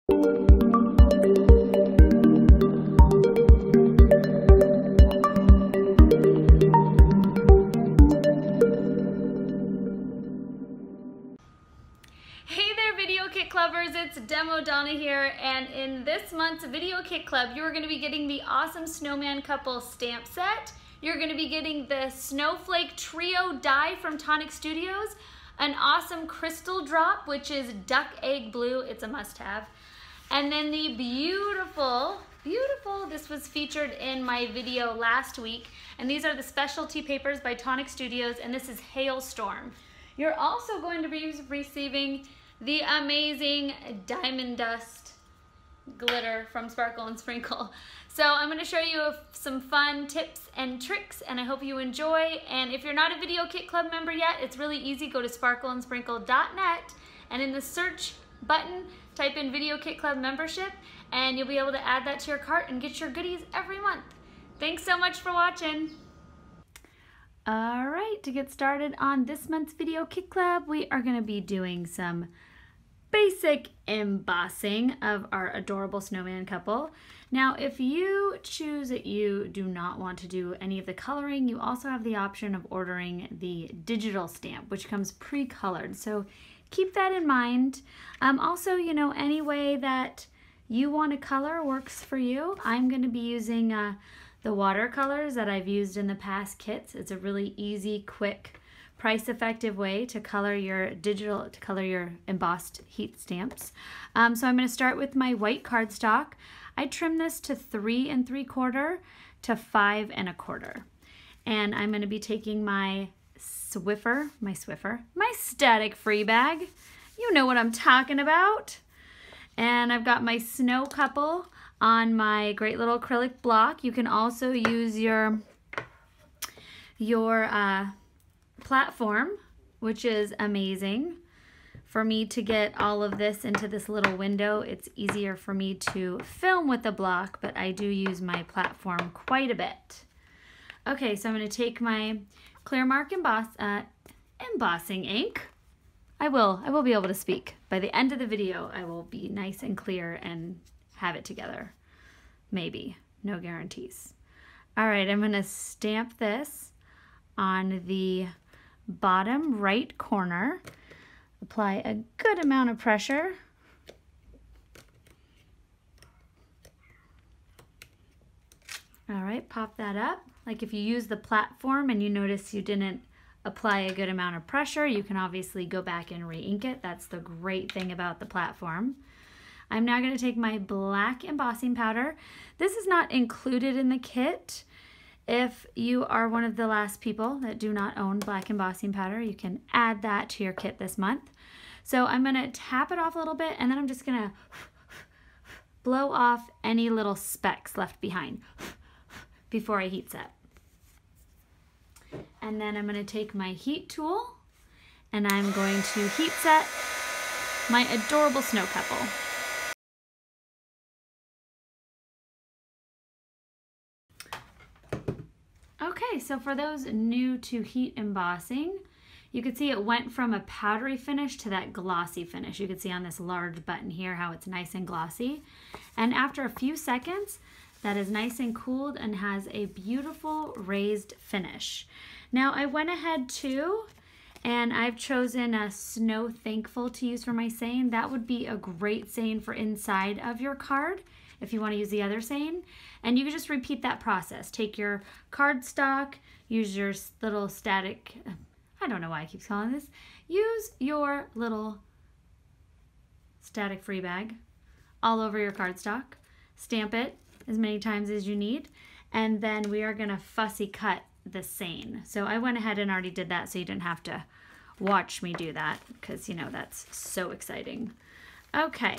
Lovers, it's Demo Donna here, and in this month's Video Kit Club, you're going to be getting the awesome Snowman Couple stamp set. You're going to be getting the Snowflake Trio die from Tonic Studios, an awesome crystal drop, which is duck egg blue. It's a must-have. And then the beautiful, this was featured in my video last week, and these are the specialty papers by Tonic Studios, and this is Hailstorm. You're also going to be receiving the amazing Diamond Dust glitter from Sparkle and Sprinkle. So I'm going to show you some fun tips and tricks, and I hope you enjoy. And if you're not a Video Kit Club member yet, it's really easy. Go to sparkleandsprinkle.net, and in the search button, type in Video Kit Club membership, and you'll be able to add that to your cart and get your goodies every month. Thanks so much for watching. All right, to get started on this month's Video Kit Club, we are going to be doing some basic embossing of our adorable snowman couple. Now, if you choose that you do not want to do any of the coloring, you also have the option of ordering the digital stamp, which comes pre-colored. So keep that in mind. Also, you know, any way that you want to color works for you. I'm going to be using the watercolors that I've used in the past kits. It's a really easy, quick, price-effective way to color your embossed heat stamps. So I'm going to start with my white cardstock. I trim this to 3 3/4 to 5 1/4. And I'm going to be taking my my static free bag. You know what I'm talking about. And I've got my snow couple on my great little acrylic block. You can also use your platform, which is amazing. For me to get all of this into this little window, it's easier for me to film with the block, but I do use my platform quite a bit. Okay, so I'm going to take my Clear Mark embossing ink. I will be able to speak. By the end of the video, I will be nice and clear and have it together. Maybe. No guarantees. All right, I'm going to stamp this on the bottom right corner. Apply a good amount of pressure. All right, pop that up. Like if you use the platform and you notice you didn't apply a good amount of pressure, you can obviously go back and re-ink it. That's the great thing about the platform. I'm now going to take my black embossing powder. This is not included in the kit. If you are one of the last people that do not own black embossing powder, you can add that to your kit this month. So I'm going to tap it off a little bit, and then I'm just going to blow off any little specks left behind before I heat set. And then I'm going to take my heat tool, and I'm going to heat set my adorable snow couple. Okay, so for those new to heat embossing, you can see it went from a powdery finish to that glossy finish. You can see on this large button here how it's nice and glossy. And after a few seconds, that is nice and cooled and has a beautiful raised finish. Now I went ahead too, and I've chosen a Snow Thankful to use for my saying. That would be a great saying for inside of your card if you want to use the other saying. And you can just repeat that process. Take your cardstock, use your little static, I don't know why I keep calling this, use your little static free bag all over your cardstock, stamp it as many times as you need, and then we are going to fussy cut the saying. So I went ahead and already did that so you didn't have to watch me do that, because you know that's so exciting. Okay,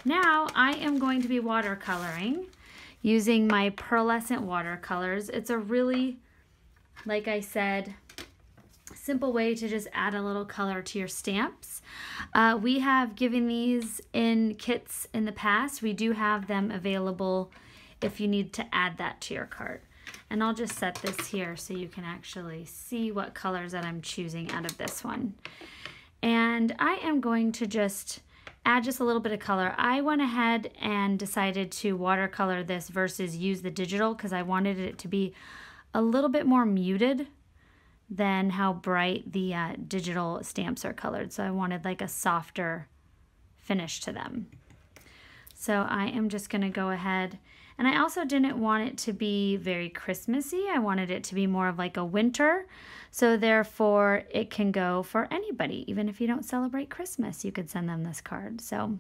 now I am going to be watercoloring using my Pearlescent watercolors. It's a really, like I said, simple way to just add a little color to your stamps. We have given these in kits in the past. We do have them available if you need to add that to your cart. And I'll just set this here so you can actually see what colors that I'm choosing out of this one. And I am going to just add just a little bit of color. I went ahead and decided to watercolor this versus use the digital because I wanted it to be a little bit more muted than how bright the digital stamps are colored. So I wanted like a softer finish to them. So I am just going to go ahead, and I also didn't want it to be very Christmassy. I wanted it to be more of like a winter. So therefore it can go for anybody. Even if you don't celebrate Christmas, you could send them this card. So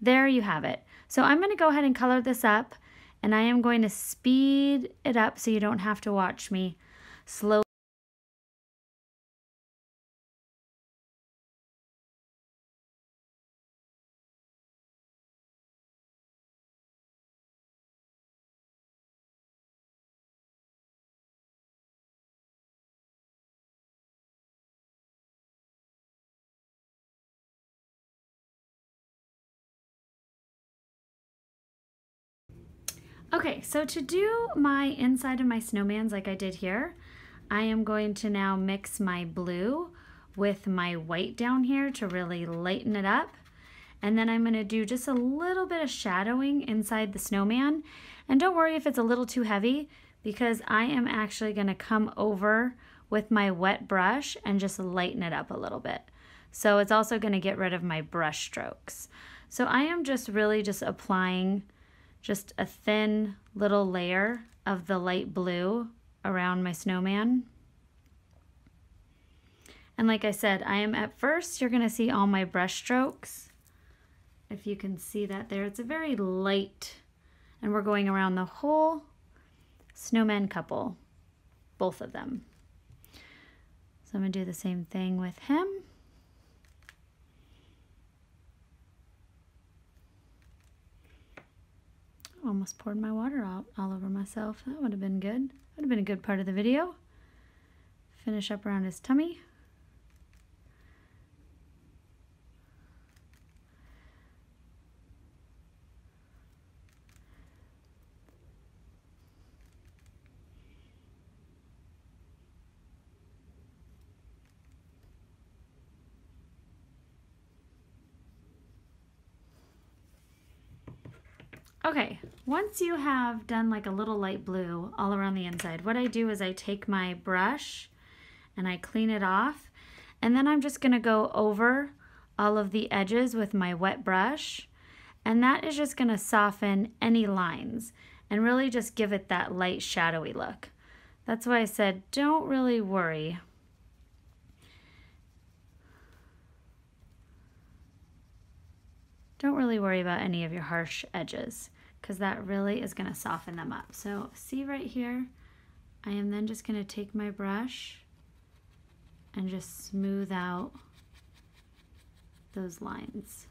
there you have it. So I'm going to go ahead and color this up, and I am going to speed it up so you don't have to watch me slowly. Okay, so to do my inside of my snowmans like I did here, I am going to now mix my blue with my white down here to really lighten it up. And then I'm going to do just a little bit of shadowing inside the snowman. And don't worry if it's a little too heavy, because I am actually going to come over with my wet brush and just lighten it up a little bit. So it's also going to get rid of my brush strokes. So I am just really just applying just a thin little layer of the light blue around my snowman. And like I said, I am at first, you're gonna see all my brush strokes. If you can see that there, it's a very light, and we're going around the whole snowman couple, both of them. So I'm gonna do the same thing with him. Almost poured my water out all over myself. That would have been good. Would have been a good part of the video. Finish up around his tummy. Okay, once you have done like a little light blue all around the inside, what I do is I take my brush and I clean it off, and then I'm just gonna go over all of the edges with my wet brush, and that is just gonna soften any lines and really just give it that light shadowy look. That's why I said don't really worry. Don't really worry about any of your harsh edges, because that really is going to soften them up. So see right here, I am then just going to take my brush and just smooth out those lines.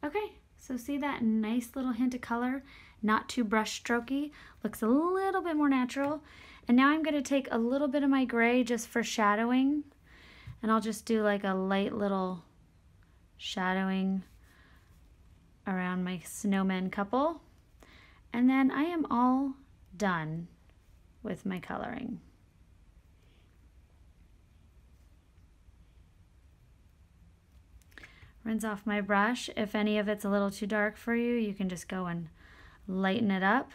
Okay, so see that nice little hint of color, not too brush strokey, looks a little bit more natural. And now I'm going to take a little bit of my gray just for shadowing, and I'll just do like a light little shadowing around my snowman couple. And then I am all done with my coloring. Rinse off my brush. If any of it's a little too dark for you, you can just go and lighten it up.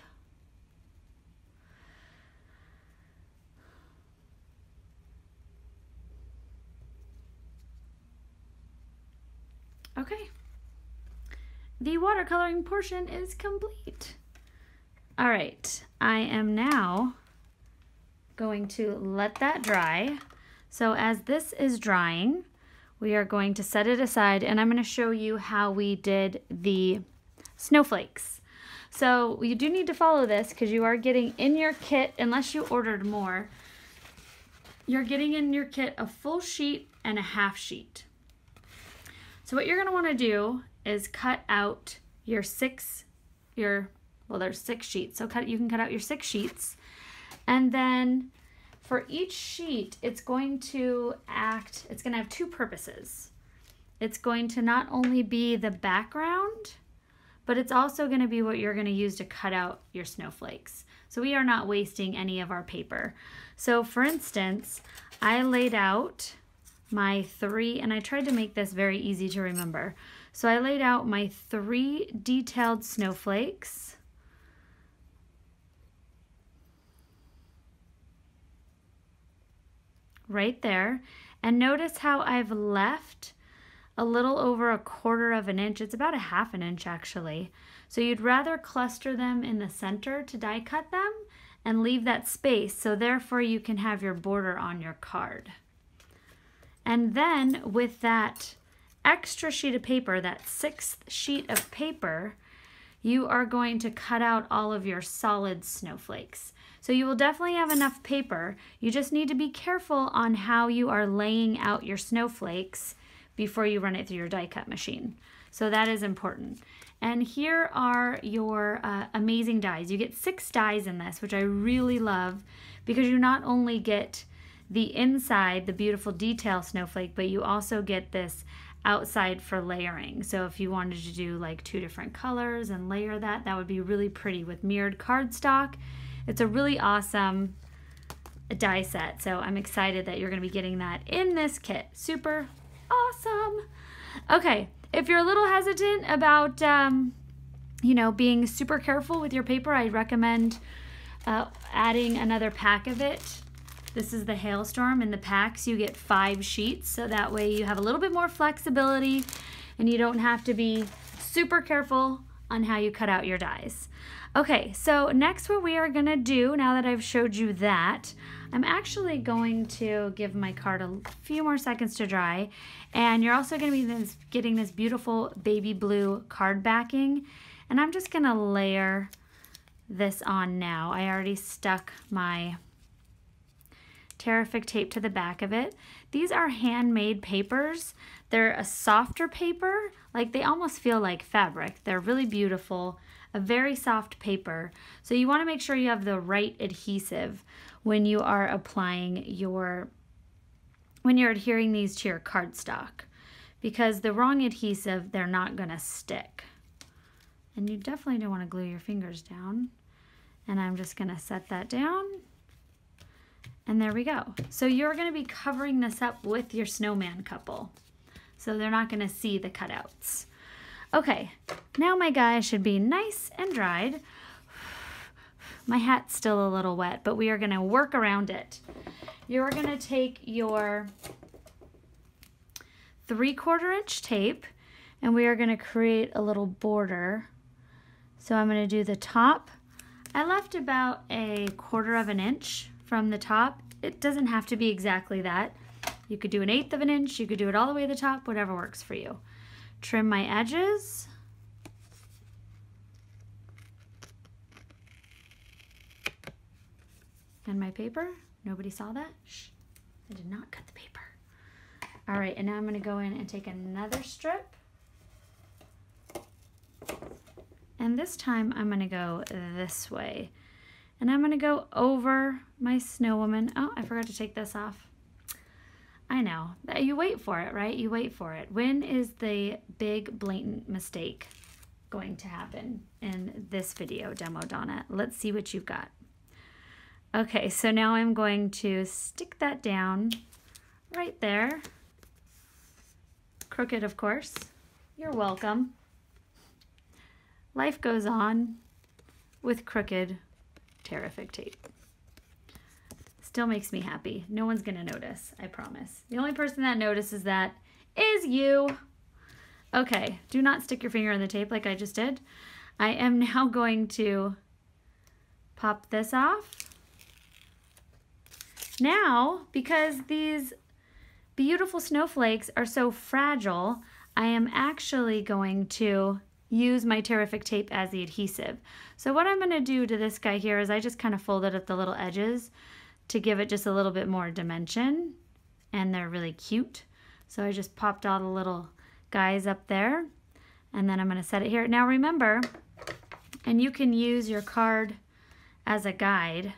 Okay. The watercoloring portion is complete. All right, I am now going to let that dry. So as this is drying, we are going to set it aside, and I'm going to show you how we did the snowflakes. So you do need to follow this because you are getting in your kit, unless you ordered more, you're getting in your kit a full sheet and a half sheet. So what you're going to want to do is cut out your well, there's 6 sheets, so you can cut out your 6 sheets, and then for each sheet it's going to have 2 purposes. It's going to not only be the background, but it's also going to be what you're going to use to cut out your snowflakes. So we are not wasting any of our paper. So for instance, I laid out my 3, and I tried to make this very easy to remember. So I laid out my 3 detailed snowflakes. Right there. And notice how I've left a little over 1/4 of an inch. It's about 1/2 inch actually. So you'd rather cluster them in the center to die cut them and leave that space, so therefore you can have your border on your card. And then with that extra sheet of paper, that 6th sheet of paper, you are going to cut out all of your solid snowflakes. So you will definitely have enough paper. You just need to be careful on how you are laying out your snowflakes before you run it through your die cut machine. So that is important. And here are your amazing dies. You get 6 dies in this, which I really love, because you not only get the inside, the beautiful detail snowflake, but you also get this outside for layering. So if you wanted to do like 2 different colors and layer that, that would be really pretty with mirrored cardstock. It's a really awesome die set. So I'm excited that you're going to be getting that in this kit. Super awesome. Okay, if you're a little hesitant about, being super careful with your paper, I recommend adding another pack of it. This is the Hailstorm. In the packs you get 5 sheets, so that way you have a little bit more flexibility and you don't have to be super careful on how you cut out your dies. Okay, so next what we are going to do, now that I've showed you that, I'm actually going to give my card a few more seconds to dry, and you're also going to be getting this beautiful baby blue card backing, and I'm just going to layer this on now. I already stuck my Tear-ific tape to the back of it. These are handmade papers. They're a softer paper, like they almost feel like fabric. They're really beautiful, a very soft paper. So you want to make sure you have the right adhesive when you are applying when you're adhering these to your cardstock, because the wrong adhesive, they're not going to stick. And you definitely don't want to glue your fingers down. And I'm just going to set that down. And there we go. So you're going to be covering this up with your snowman couple, so they're not going to see the cutouts. Okay, now my guys should be nice and dried. My hat's still a little wet, but we are going to work around it. You're going to take your 3/4 inch tape, and we are going to create a little border. So I'm going to do the top. I left about 1/4 of an inch from the top. It doesn't have to be exactly that. You could do 1/8 of an inch, you could do it all the way to the top, whatever works for you. Trim my edges. And my paper. Nobody saw that? Shh. I did not cut the paper. All right, and now I'm going to go in and take another strip. And this time I'm going to go this way. And I'm going to go over my snow woman. Oh, I forgot to take this off. I know. You wait for it, right? You wait for it. When is the big blatant mistake going to happen in this video demo, Donna? Let's see what you've got. Okay, so now I'm going to stick that down right there. Crooked, of course. You're welcome. Life goes on with crooked Tear-ific tape. Still makes me happy. No one's gonna notice, I promise. The only person that notices that is you. Okay, do not stick your finger in the tape like I just did. I am now going to pop this off. Now, because these beautiful snowflakes are so fragile, I am actually going to use my Tear-ific tape as the adhesive. So what I'm going to do to this guy here is I just kind of folded up the little edges to give it just a little bit more dimension, and they're really cute. So I just popped all the little guys up there, and then I'm going to set it here. Now remember, and you can use your card as a guide,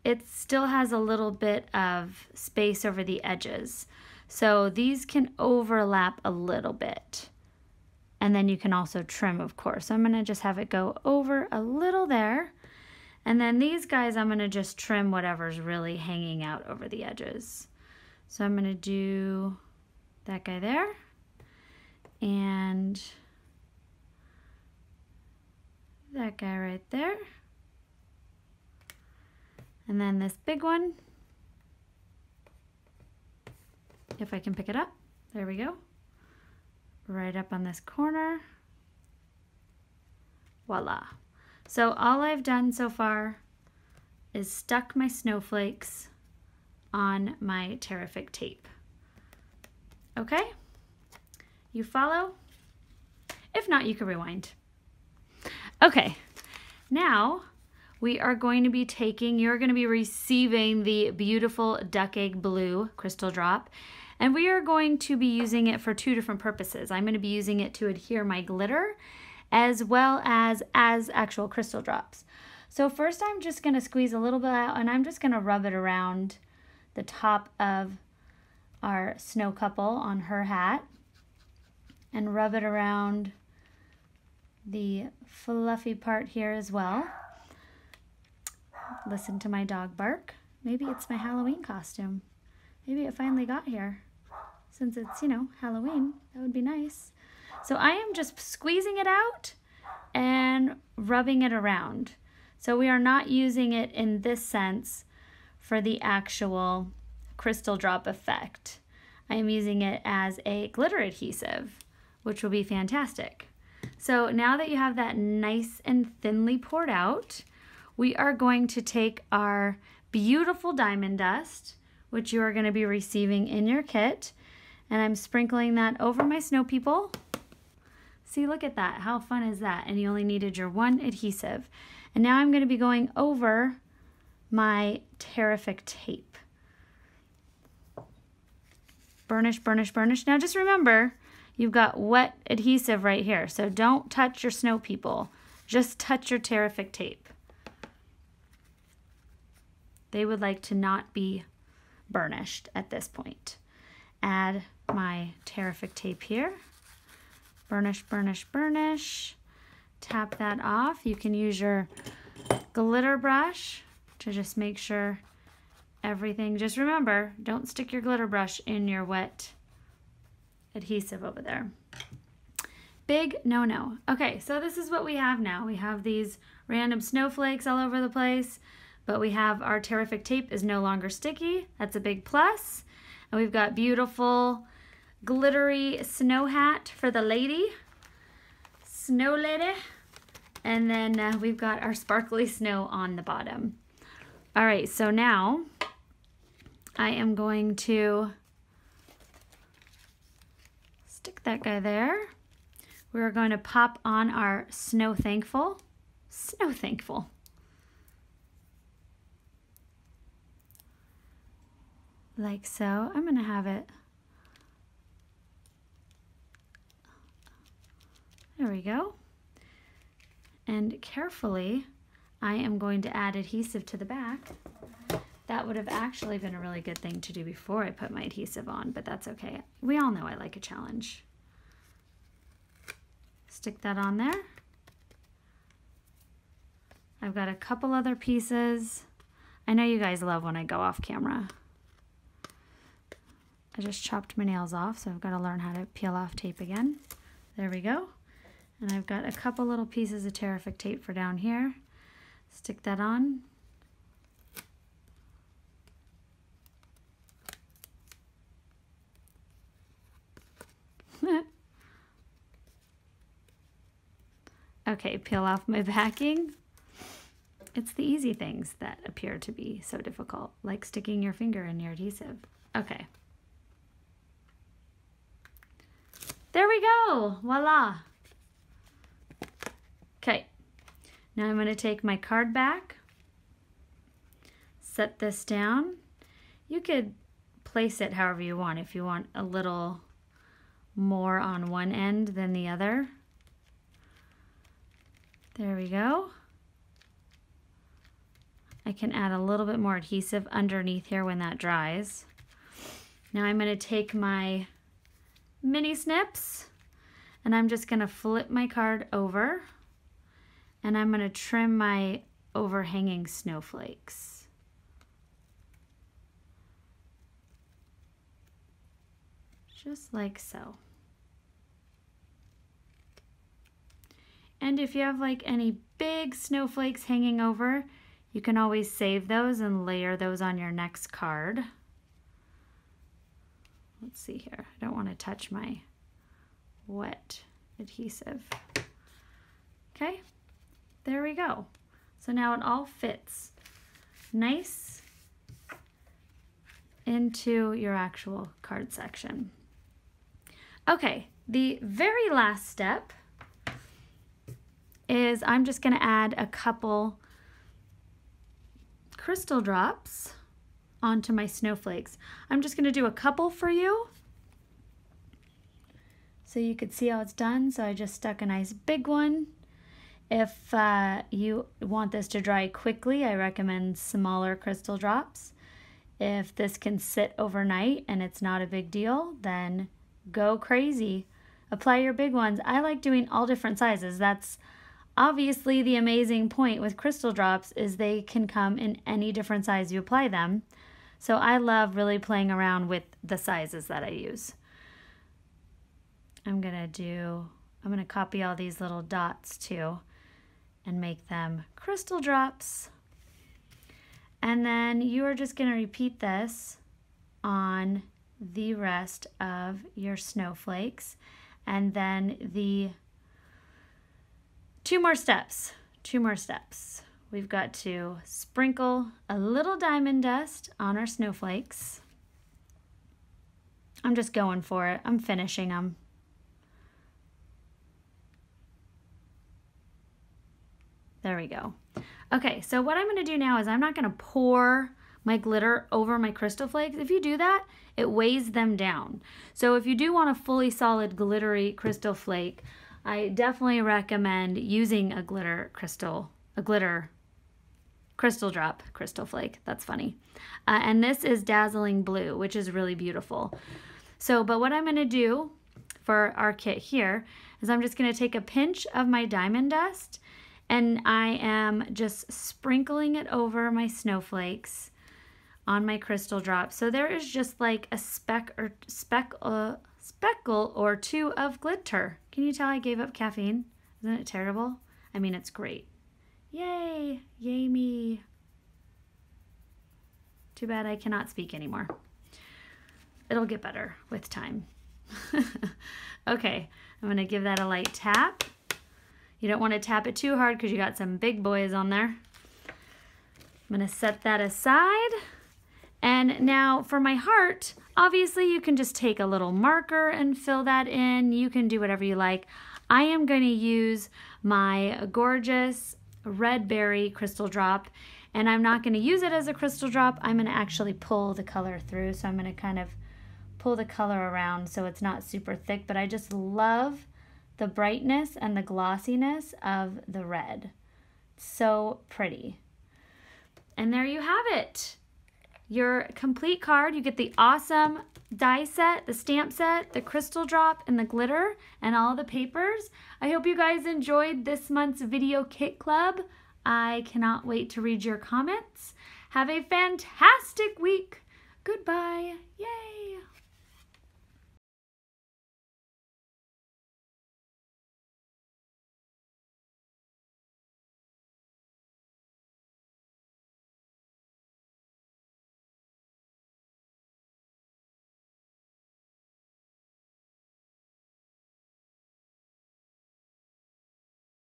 it still has a little bit of space over the edges. So these can overlap a little bit. And then you can also trim, of course. So I'm going to just have it go over a little there. And then these guys, I'm going to just trim whatever's really hanging out over the edges. So I'm going to do that guy there. And that guy right there. And then this big one. If I can pick it up. There we go. Right up on this corner. Voila. So all I've done so far is stuck my snowflakes on my Tear-ific tape. Okay? You follow? If not, you can rewind. Okay, now we are going to be you're going to be receiving the beautiful duck egg blue crystal drop. And we are going to be using it for two different purposes. I'm going to be using it to adhere my glitter as well as actual crystal drops. So first I'm just going to squeeze a little bit out, and I'm just going to rub it around the top of our snow couple on her hat and rub it around the fluffy part here as well. Listen to my dog bark. Maybe it's my Halloween costume. Maybe it finally got here. Since it's, you know, Halloween, that would be nice. So I am just squeezing it out and rubbing it around. So we are not using it in this sense for the actual crystal drop effect. I am using it as a glitter adhesive, which will be fantastic. So now that you have that nice and thinly poured out, we are going to take our beautiful diamond dust, which you are going to be receiving in your kit, and I'm sprinkling that over my snow people. See, look at that. How fun is that? And you only needed your one adhesive. And now I'm going to be going over my Tear-ific tape. Burnish, burnish, burnish. Now just remember, you've got wet adhesive right here, so don't touch your snow people. Just touch your Tear-ific tape. They would like to not be burnished at this point. Add my Tear-ific tape here. Burnish, burnish, burnish. Tap that off. You can use your glitter brush to just make sure everything. Just remember, don't stick your glitter brush in your wet adhesive over there. Big no-no. Okay, so this is what we have now. We have these random snowflakes all over the place, but we have our Tear-ific tape is no longer sticky. That's a big plus. And we've got beautiful glittery snow hat for the lady, snow lady. And then we've got our sparkly snow on the bottom. All right, so now I am going to stick that guy there. We're going to pop on our Snow Thankful. Snow Thankful. Like so. I'm going to have it. There we go. And carefully, I am going to add adhesive to the back. That would have actually been a really good thing to do before I put my adhesive on, but that's okay. We all know I like a challenge. Stick that on there. I've got a couple other pieces. I know you guys love when I go off camera. I just chopped my nails off, so I've got to learn how to peel off tape again. There we go. And I've got a couple little pieces of Tear-ific tape for down here. Stick that on. Okay, peel off my backing. It's the easy things that appear to be so difficult, like sticking your finger in your adhesive. Okay. There we go, voila. Okay, now I'm going to take my card back, set this down. You could place it however you want. If you want a little more on one end than the other. There we go. I can add a little bit more adhesive underneath here when that dries. Now I'm going to take my Mini Snips and I'm just going to flip my card over and I'm going to trim my overhanging snowflakes. Just like so. And if you have like any big snowflakes hanging over, you can always save those and layer those on your next card. Let's see here. I don't want to touch my wet adhesive. Okay, there we go. So now it all fits nice into your actual card section. Okay, the very last step is I'm just going to add a couple crystal drops onto my snowflakes. I'm just going to do a couple for you so you could see how it's done. So I just stuck a nice big one. If you want this to dry quickly, I recommend smaller crystal drops. If this can sit overnight and it's not a big deal, then go crazy. Apply your big ones. I like doing all different sizes. That's obviously the amazing point with crystal drops is they can come in any different size you apply them. So I love really playing around with the sizes that I use. I'm gonna copy all these little dots too and make them crystal drops. And then you are just gonna repeat this on the rest of your snowflakes. And then the two more steps. We've got to sprinkle a little diamond dust on our snowflakes. I'm just going for it. I'm finishing them. There we go. Okay, so what I'm going to do now is I'm not going to pour my glitter over my crystal flakes. If you do that, it weighs them down. So if you do want a fully solid glittery crystal flake, I definitely recommend using a glitter crystal drop crystal flake. That's funny. And this is Dazzling Blue, which is really beautiful. So, but what I'm going to do for our kit here is I'm just going to take a pinch of my diamond dust and I am just sprinkling it over my snowflakes on my crystal drop. So there is just like a speckle or two of glitter. Can you tell I gave up caffeine? Isn't it terrible? I mean, it's great. Yay! Yay me! Too bad I cannot speak anymore. It'll get better with time. Okay, I'm gonna give that a light tap. You don't want to tap it too hard because you got some big boys on there. I'm gonna set that aside. And now for my heart, obviously you can just take a little marker and fill that in. You can do whatever you like. I am going to use my gorgeous red berry crystal drop, and I'm not going to use it as a crystal drop. I'm going to actually pull the color through. So I'm going to kind of pull the color around so it's not super thick, but I just love the brightness and the glossiness of the red. So pretty. And there you have it. Your complete card. You get the awesome die set, the stamp set, the crystal drop, and the glitter, and all the papers. I hope you guys enjoyed this month's video kit club. I cannot wait to read your comments. Have a fantastic week. Goodbye. Yay.